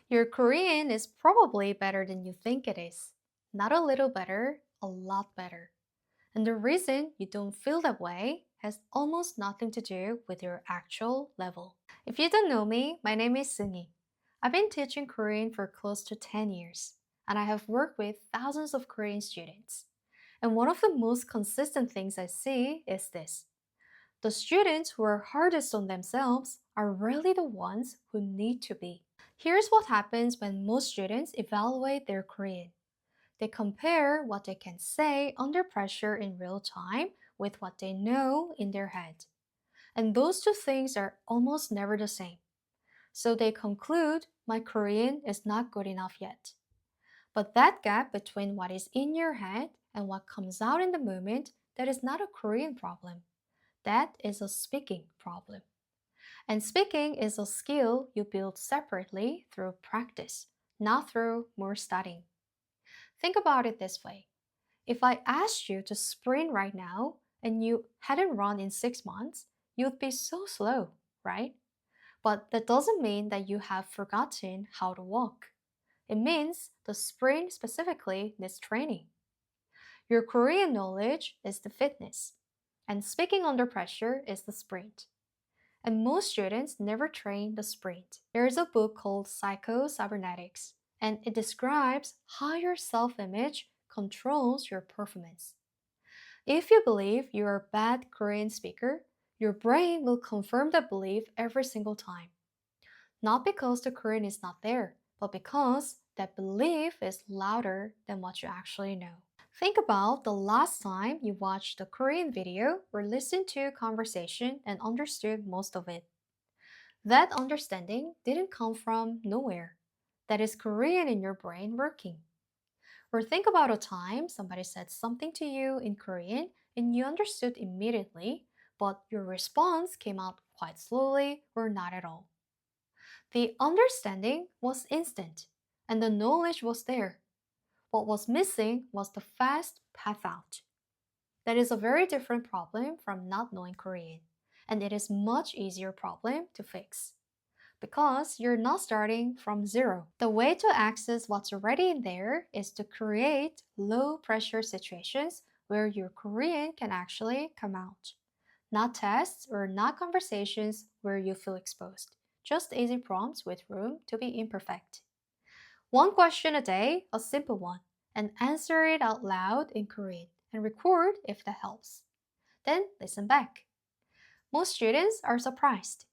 Your Korean is probably better than you think it is. Not a little better, a lot better. And the reason you don't feel that way has almost nothing to do with your actual level. If you don't know me, my name is Seunghee. I've been teaching Korean for close to 10 years, and I have worked with thousands of Korean students. And one of the most consistent things I see is this: the students who are hardest on themselves are really the ones who need to be. Here's what happens when most students evaluate their Korean. They compare what they can say under pressure in real time with what they know in their head. And those two things are almost never the same. So they conclude, my Korean is not good enough yet. But that gap between what is in your head and what comes out in the moment, that is not a Korean problem. That is a speaking problem. And speaking is a skill you build separately through practice, not through more studying. Think about it this way: if I asked you to sprint right now and you hadn't run in 6 months, you'd be so slow, right? But that doesn't mean that you have forgotten how to walk. It means the sprint specifically needs training. Your Korean knowledge is the fitness, and speaking under pressure is the sprint. And most students never train the sprint. There is a book called Psycho-Cybernetics, and it describes how your self-image controls your performance. If you believe you're a bad Korean speaker, your brain will confirm that belief every single time. Not because the Korean is not there, but because that belief is louder than what you actually know. Think about the last time you watched a Korean video or listened to a conversation and understood most of it. That understanding didn't come from nowhere. That is Korean in your brain working. Or think about a time somebody said something to you in Korean and you understood immediately, but your response came out quite slowly or not at all. The understanding was instant, and the knowledge was there. What was missing was the fast path out. That is a very different problem from not knowing Korean, and it is much easier problem to fix because you're not starting from zero. The way to access what's already in there is to create low pressure situations where your Korean can actually come out. Not tests or not conversations where you feel exposed. Just easy prompts with room to be imperfect. One question a day, a simple one, and answer it out loud in Korean and record if that helps. Then listen back. Most students are surprised.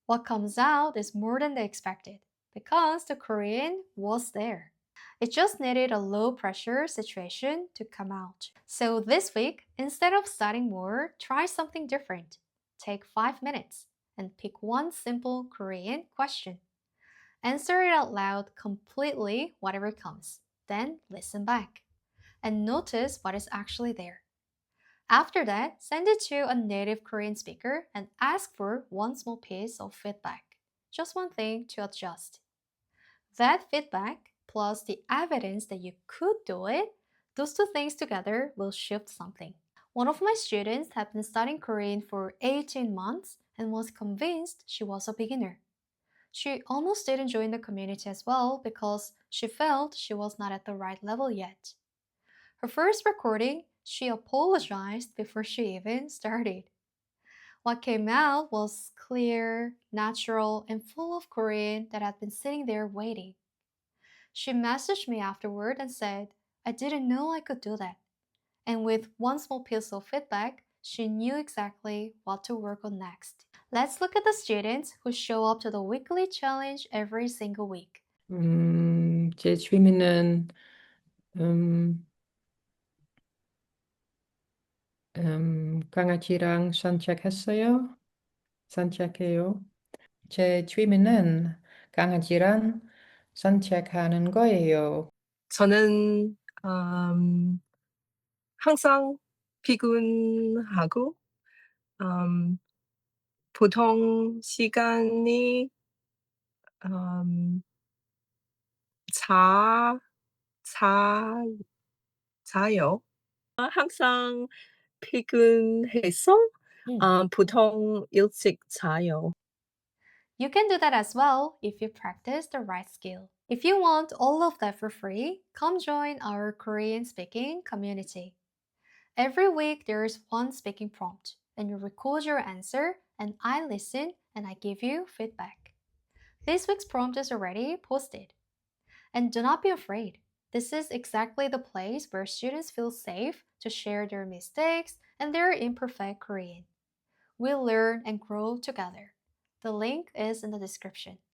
What comes out is more than they expected because the Korean was there. It just needed a low pressure situation to come out. So this week, instead of studying more, try something different. Take 5 minutes and pick one simple Korean question. Answer it out loud completely, whatever comes. Then listen back and notice what is actually there. After that, send it to a native Korean speaker and ask for one small piece of feedback. Just one thing to adjust. That feedback plus the evidence that you could do it, those two things together will shift something. One of my students had been studying Korean for 18 months and was convinced she was a beginner. She almost didn't join the community as well because she felt she was not at the right level yet. Her first recording, she apologized before she even started. What came out was clear, natural, and full of Korean that had been sitting there waiting. She messaged me afterward and said, I didn't know I could do that. And with one small piece of feedback, she knew exactly what to work on next. Let's look at the students who show up to the weekly challenge every single week. 제 취미는 음, 강아지랑 산책했어요. 산책해요. 제 취미는 강아지랑 산책하는 거예요. 저는 항상 피곤하고 음 보통 시간이 음 자 자 자요. 항상 피곤해서 음. 보통 일찍 자요. You can do that as well if you practice the right skill. If you want all of that for free, come join our Korean speaking community. Every week there is one speaking prompt, and you record your answer, and I listen and I give you feedback. This week's prompt is already posted. And do not be afraid. This is exactly the place where students feel safe to share their mistakes and their imperfect Korean. We'll learn and grow together. The link is in the description.